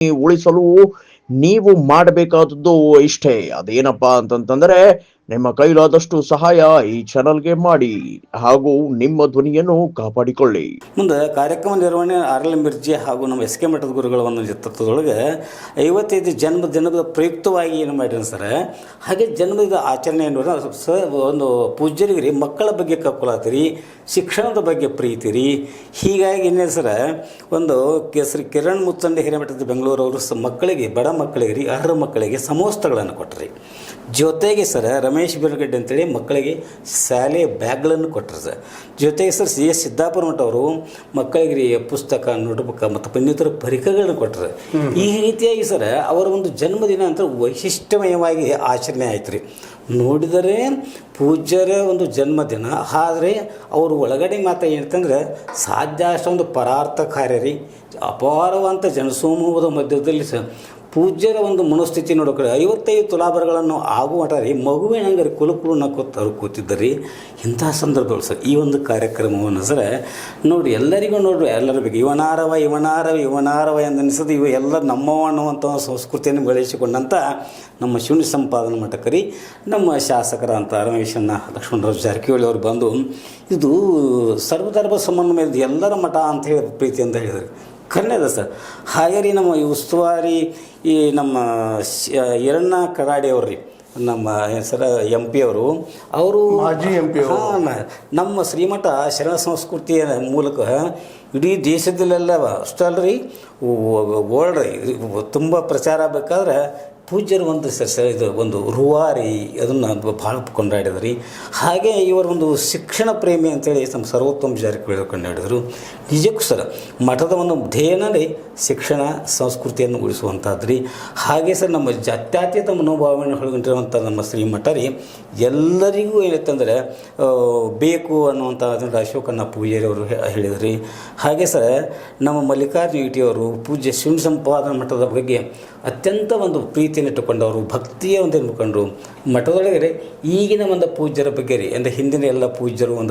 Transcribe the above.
ಉಳಿಸಲು ನೀವು ಮಾಡಬೇಕಾದದ್ದು ಇಷ್ಟೇ. ಅದೇನಪ್ಪಾ ಅಂತಂತಂದ್ರೆ ನಿಮ್ಮ ಕೈಲಾದಷ್ಟು ಸಹಾಯ ಈ ಚಾನಲ್ಗೆ ಮಾಡಿ ಹಾಗೂ ನಿಮ್ಮ ಧ್ವನಿಯನ್ನು ಕಾಪಾಡಿಕೊಳ್ಳಿ. ಮುಂದೆ ಕಾರ್ಯಕ್ರಮ ನಿರ್ವಹಣೆ ಆರ್ ಎಲ್ ಮಿರ್ಜಿ ಹಾಗೂ ನಮ್ಮ ಎಸ್ ಕೆ ಮಠದ ಗುರುಗಳ ಒಂದು ನೇತೃತ್ವದೊಳಗೆ 55 ಜನ್ಮದಿನದ ಪ್ರಯುಕ್ತವಾಗಿ ಏನು ಮಾಡಿರಿ ಸರ್, ಹಾಗೆ ಜನ್ಮದಿನದ ಆಚರಣೆ ಒಂದು ಪೂಜ್ಯರಿಗೆ ರೀ ಮಕ್ಕಳ ಬಗ್ಗೆ ಕಳ್ಕೊಳತ್ತೀರಿ, ಶಿಕ್ಷಣದ ಬಗ್ಗೆ ಪ್ರೀತಿ ರೀ. ಹೀಗಾಗಿ ಇನ್ನೇನು ಸರ ಒಂದು ಶ್ರೀ ಕಿರಣ್ ಮುಚ್ಚಂಡಿ ಹಿರೇಮಠದ ಬೆಂಗಳೂರವರು ಮಕ್ಕಳಿಗೆ, ಬಡ ಮಕ್ಕಳಿಗೆ ರೀ, ಅರ್ಹ ಮಕ್ಕಳಿಗೆ ಸಮವಸ್ತ್ರಗಳನ್ನು ಕೊಟ್ಟರಿ. ಜೊತೆಗೆ ಸರ್ ರಮೇಶ್ ಬಿರ್ಗಡ್ಡೆ ಅಂತೇಳಿ ಮಕ್ಕಳಿಗೆ ಶಾಲೆ ಬ್ಯಾಗ್ಗಳನ್ನು ಕೊಟ್ಟರು ಸರ್. ಜೊತೆಗೆ ಸರ್ ಸಿ ಎಸ್ ಸಿದ್ದಾಪುರ ಮಠ ಅವರು ಮಕ್ಕಳಿಗೆ ರೀ ಪುಸ್ತಕ, ನೋಟ್ಬುಕ್ ಮತ್ತು ಇನ್ನಿತರ ಪರಿಕರಗಳನ್ನು ಕೊಟ್ಟರು. ಈ ರೀತಿಯಾಗಿ ಸರ್ ಅವರ ಒಂದು ಜನ್ಮದಿನ ಅಂತ ವೈಶಿಷ್ಟ್ಯಮಯವಾಗಿ ಆಚರಣೆ ಆಯ್ತು ರೀ. ನೋಡಿದರೆ ಪೂಜ್ಯರ ಒಂದು ಜನ್ಮದಿನ, ಆದರೆ ಅವರು ಒಳಗಡೆ ಮಾತ್ರ ಏನಂತಂದ್ರೆ ಸಾಧ್ಯ ಅಷ್ಟೊಂದು ಪರಾರ್ಥ ಕಾರ್ಯ ರೀ. ಅಪಾರವಂತ ಜನಸಮೂಹದ ಮಧ್ಯದಲ್ಲಿ ಪೂಜ್ಯರ ಒಂದು ಮನೋಸ್ಥಿತಿ ನೋಡೋಕೆ 55 ತುಲಾಭಾರಗಳನ್ನು ಆಗುವ ರೀ ಮಗುವಿನಂಗರಿ ಕುಲುಕುಲು ನಕ್ಕೋತ್ತವ್ರು ಕೂತಿದ್ದರಿ. ಇಂತಹ ಸಂದರ್ಭಗಳು ಸರ್ ಈ ಒಂದು ಕಾರ್ಯಕ್ರಮವನ್ನು ಸರ ನೋಡಿ ಎಲ್ಲರಿಗೂ ನೋಡ್ರಿ, ಎಲ್ಲರ ಬಗ್ಗೆ ಇವನಾರವ ಎಂದು ಅನಿಸೋದು. ಇವು ಎಲ್ಲ ನಮ್ಮವ ಅನ್ನುವಂಥ ಸಂಸ್ಕೃತಿಯನ್ನು ಬೆಳೆಸಿಕೊಂಡಂಥ ನಮ್ಮ ಶೂನ್ಯ ಸಂಪಾದನಾ ಮಠಕರಿ ನಮ್ಮ ಶಾಸಕರಂತ ರಮೇಶನ್ನ ಲಕ್ಷ್ಮಣರಾವ್ ಜಾರಕಿಹೊಳಿ ಅವರು ಬಂದು ಇದು ಸರ್ವಧರ್ಮ ಸಮನ್ವಯದ ಎಲ್ಲರ ಮಠ ಅಂತ ಹೇಳಿ ಪ್ರೀತಿ ಅಂತ ಹೇಳಿದರು. ಕನ್ನಡ ಸರ್. ಹಾಗೆ ರೀ ನಮ್ಮ ಉಸ್ತುವಾರಿ ಈ ನಮ್ಮ ಹಿರಣ್ಣ ಕಡಾಡಿ ಅವ್ರು ರೀ, ನಮ್ಮ ಸರ ಎಂ ಪಿ ಅವರು ಮಾಜಿ ಎಂ ಪಿ ನಮ್ಮ ಶ್ರೀಮಠ ಶರಣ ಸಂಸ್ಕೃತಿಯ ಮೂಲಕ ಇಡೀ ದೇಶದಲ್ಲೆಲ್ಲ ಅಷ್ಟಲ್ರಿ ವರ್ಲ್ಡ್ ರೀ ತುಂಬ ಪ್ರಚಾರ ಆಗಬೇಕಾದ್ರೆ ಪೂಜ್ಯರು ಒಂದು ಇದು ಒಂದು ರೂವಾರಿ ಅದನ್ನು ಭಾಳ ಕೊಂಡಾಡಿದ್ರಿ. ಹಾಗೆ ಇವರ ಒಂದು ಶಿಕ್ಷಣ ಪ್ರೇಮಿ ಅಂತೇಳಿ ನಮ್ಮ ಸರ್ವೋತ್ತಮ ಜಾರಕಿಹೊಳಿ ಕೊಂಡಾಡಿದರು. ನಿಜಕ್ಕೂ ಸರ್ ಮಠದ ಒಂದು ಧ್ಯೇಯನೇ ಶಿಕ್ಷಣ ಸಂಸ್ಕೃತಿಯನ್ನು ಉಳಿಸುವಂಥದ್ದು ರೀ. ಹಾಗೆ ಸರ್ ನಮ್ಮ ಜಾತ್ಯತೀತ ಮನೋಭಾವನೆ ಒಳಗೊಂಡಿರುವಂಥ ನಮ್ಮ ಶ್ರೀಮಠ ರೀ ಎಲ್ಲರಿಗೂ ಏನಂತಂದರೆ ಬೇಕು ಅನ್ನುವಂಥ ಅದನ್ನು ಅಶೋಕಣ್ಣ ಪೂಜಾರಿಯವರು ಹೇಳಿದ್ರಿ. ಹಾಗೆ ಸರ್ ನಮ್ಮ ಮಲ್ಲಿಕಾರ್ಜುನ ಈಟಿಯವರು ಪೂಜ್ಯ ಶಿವ ಸಂಪಾದನಾ ಮಠದ ಬಗ್ಗೆ ಅತ್ಯಂತ ಒಂದು ಪ್ರೀತಿಯನ್ನು ಇಟ್ಟುಕೊಂಡವರು, ಭಕ್ತಿಯ ಒಂದು ಮುಖಂಡರು. ಮಠದೊಳಗೆ ಈಗಿನ ಒಂದು ಪೂಜ್ಯರ ಬಗ್ಗೆ ರೀ ಅಂದರೆ ಹಿಂದಿನ ಎಲ್ಲ ಪೂಜ್ಯರು ಒಂದು